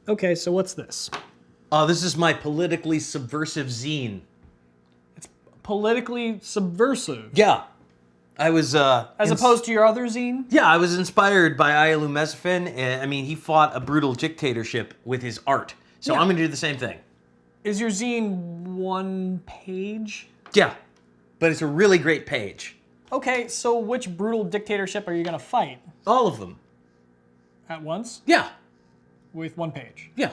Okay, so what's this? This is my politically subversive zine. It's politically subversive. Yeah. I was, As opposed to your other zine? Yeah, I was inspired by Ayalew Mesfin. And, I mean, he fought a brutal dictatorship with his art. So Yeah. I'm going to do the same thing. Is your zine one page? Yeah, but it's a really great page. Okay, so which brutal dictatorship are you gonna fight? All of them. At once? Yeah. With one page? Yeah.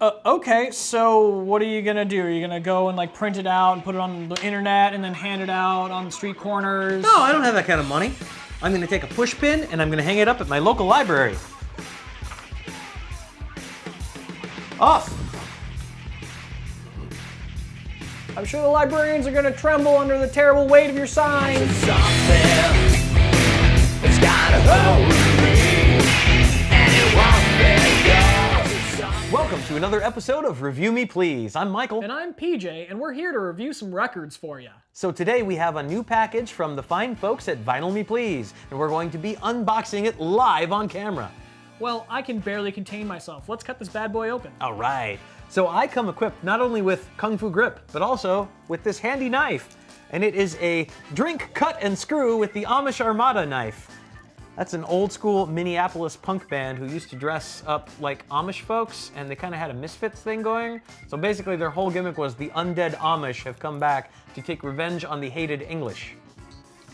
Okay, so what are you gonna do? Are you gonna go and like print it out and put it on the internet and then hand it out on the street corners? No, I don't have that kind of money. I'm going to take a push pin and I'm going to hang it up at my local library. Off. I'm sure the librarians are gonna tremble under the terrible weight of your sign. It's got a hold of me, and it won't let go. Welcome to another episode of Review Me Please. I'm Michael. And I'm PJ, and we're here to review some records for you. So today we have a new package from the fine folks at Vinyl Me Please, and we're going to be unboxing it live on camera. Well, I can barely contain myself. Let's cut this bad boy open. All right. So I come equipped not only with Kung Fu grip, but also with this handy knife. And it is a drink, cut, and screw with the Amish Armada knife. That's an old school Minneapolis punk band who used to dress up like Amish folks, and they kind of had a Misfits thing going. So basically their whole gimmick was the undead Amish have come back to take revenge on the hated English.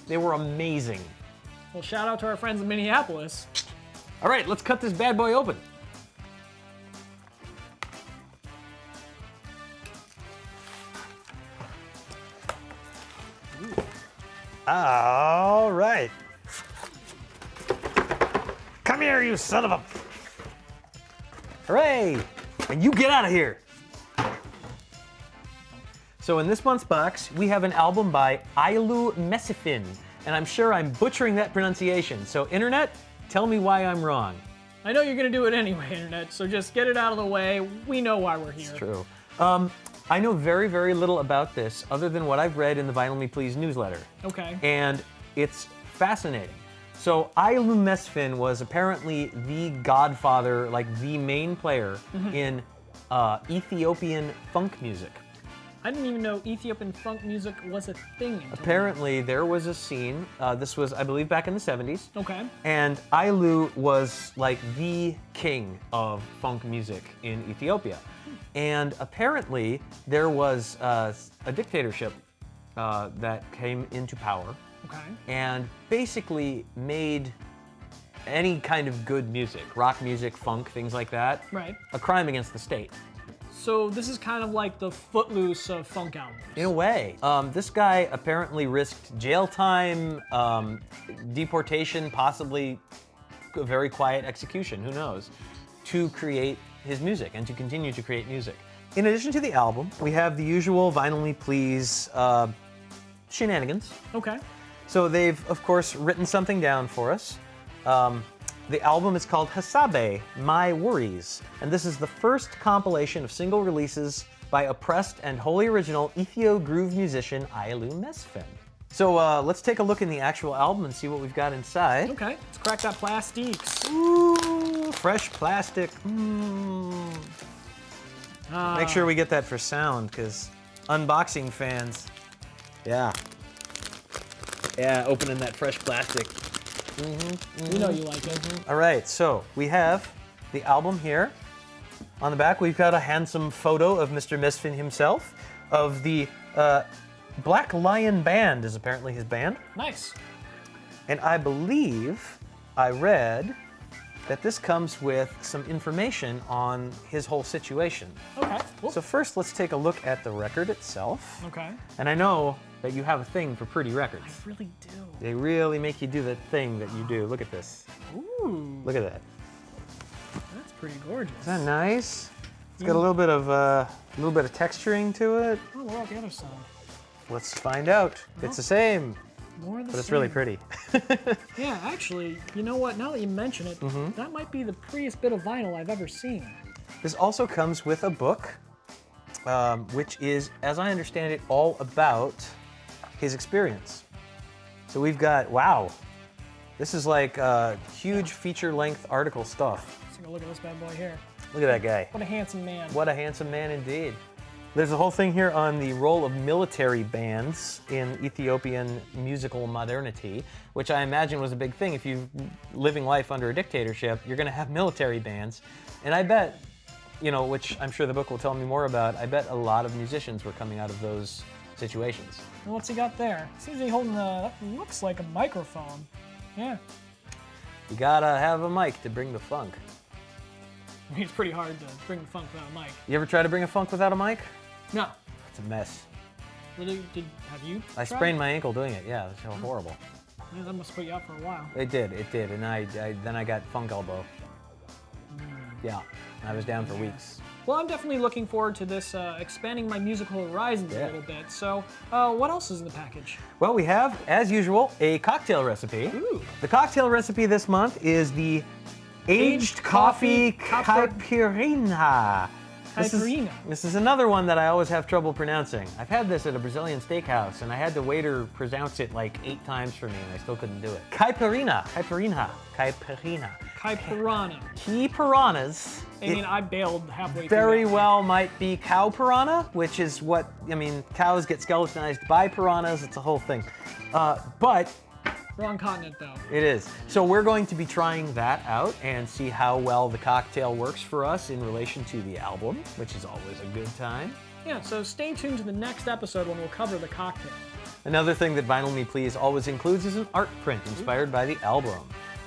They were amazing. Well, shout out to our friends in Minneapolis. All right, let's cut this bad boy open. All right. Come here, you son of a... Hooray! And you get out of here. So in this month's box, we have an album by Ayalew Mesfin. And I'm sure I'm butchering that pronunciation. So internet, tell me why I'm wrong. I know you're gonna do it anyway, internet, so just get it out of the way. We know why we're here. It's true. I know very, very little about this other than what I've read in the Vinyl Me Please newsletter. Okay. And it's fascinating. So Ayalew Mesfin was apparently the godfather, like the main player in Ethiopian funk music. I didn't even know Ethiopian funk music was a thing. Apparently there was a scene, this was I believe back in the 70s. Okay. And Ayalew was like the king of funk music in Ethiopia. And apparently there was a dictatorship that came into power. Okay. And basically made any kind of good music, rock music, funk, things like that, Right. a crime against the state. So this is kind of like the Footloose of funk albums. In a way. This guy apparently risked jail time, deportation, possibly a very quiet execution, who knows, to create his music and to continue to create music. In addition to the album, we have the usual Vinyl Me Please shenanigans. Okay. So they've, of course, written something down for us. The album is called Hasabe, My Worries, and this is the first compilation of single releases by oppressed and wholly original Ethio groove musician Ayalew Mesfin. So let's take a look in the actual album and see what we've got inside. Okay. Let's crack that plastiques. Ooh, fresh plastic. Make sure we get that for sound, because unboxing fans, yeah, opening that fresh plastic. We know you like it. All right, so we have the album here. On the back, we've got a handsome photo of Mr. Mesfin himself, of the Black Lion Band is apparently his band. Nice. And I believe I read that this comes with some information on his whole situation. Okay. Cool. So first, let's take a look at the record itself. Okay. And I know that you have a thing for pretty records. I really do. They really make you do the thing that you do. Look at this. Ooh. Look at that. That's pretty gorgeous. Isn't that nice? It's got a little bit of texturing to it. Oh, what about the other side? Let's find out. It's the same, More of the but it's same. really pretty. Yeah, actually, you know what? Now that you mention it, that might be the prettiest bit of vinyl I've ever seen. This also comes with a book, which is, as I understand it, all about his experience. So we've got, wow, this is like huge feature-length article stuff. Let's take a look at this bad boy here. Look at that guy. What a handsome man. What a handsome man indeed. There's a whole thing here on the role of military bands in Ethiopian musical modernity, which I imagine was a big thing. If you're living life under a dictatorship, you're going to have military bands. And I bet, you know, which I'm sure the book will tell me more about, I bet a lot of musicians were coming out of those situations. And what's he got there? Seems to be holding that looks like a microphone. Yeah. You gotta have a mic to bring the funk. I mean, it's pretty hard to bring the funk without a mic. You ever try to bring a funk without a mic? No. It's a mess. Really? Have you I tried? sprained my ankle doing it. Yeah, it was horrible. Yeah, that must put you out for a while. It did, and then I got funk elbow. Yeah, I was down for weeks. Well, I'm definitely looking forward to this expanding my musical horizons a little bit. So, what else is in the package? Well, we have, as usual, a cocktail recipe. Ooh. The cocktail recipe this month is the aged coffee caipirinha. This is another one that I always have trouble pronouncing. I've had this at a Brazilian steakhouse, and I had the waiter pronounce it like 8 times for me, and I still couldn't do it. Caipirinha. Caipirana. Key piranhas. I mean, I bailed halfway through. Very well might be cow piranha, which is what, I mean, cows get skeletonized by piranhas. It's a whole thing. But Wrong continent, though. it is. So we're going to be trying that out and see how well the cocktail works for us in relation to the album, which is always a good time. Yeah, so stay tuned to the next episode when we'll cover the cocktail. Another thing that Vinyl Me Please always includes is an art print inspired by the album.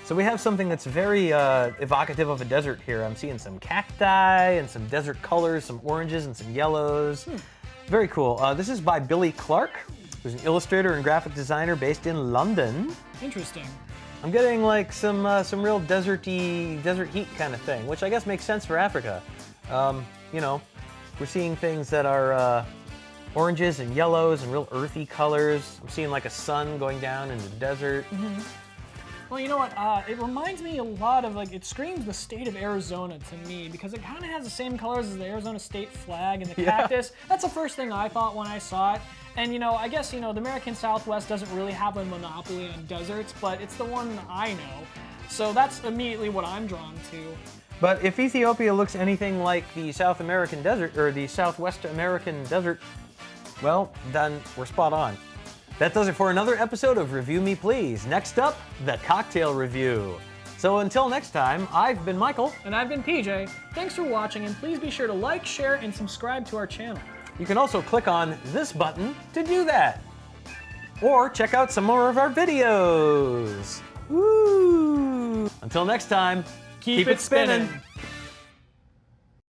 So we have something that's very evocative of a desert here. I'm seeing some cacti and some desert colors, some oranges and some yellows. Very cool. This is by Billy Clark, who's an illustrator and graphic designer based in London. Interesting. I'm getting like some real desert heat kind of thing, which I guess makes sense for Africa. You know, we're seeing things that are oranges and yellows and real earthy colors. I'm seeing like a sun going down into the desert. Well, you know what? It reminds me a lot of, like, it screams the state of Arizona to me because it kind of has the same colors as the Arizona state flag and the cactus. That's the first thing I thought when I saw it. And, you know, I guess, you know, the American Southwest doesn't really have a monopoly on deserts, but it's the one I know. So that's immediately what I'm drawn to. But if Ethiopia looks anything like the South American desert, or the Southwest American desert, well, then we're spot on. That does it for another episode of Review Me Please. Next up, the cocktail review. So until next time, I've been Michael. And I've been PJ. Thanks for watching, and please be sure to like, share, and subscribe to our channel. You can also click on this button to do that. Or check out some more of our videos. Woo! Until next time, keep it spinning.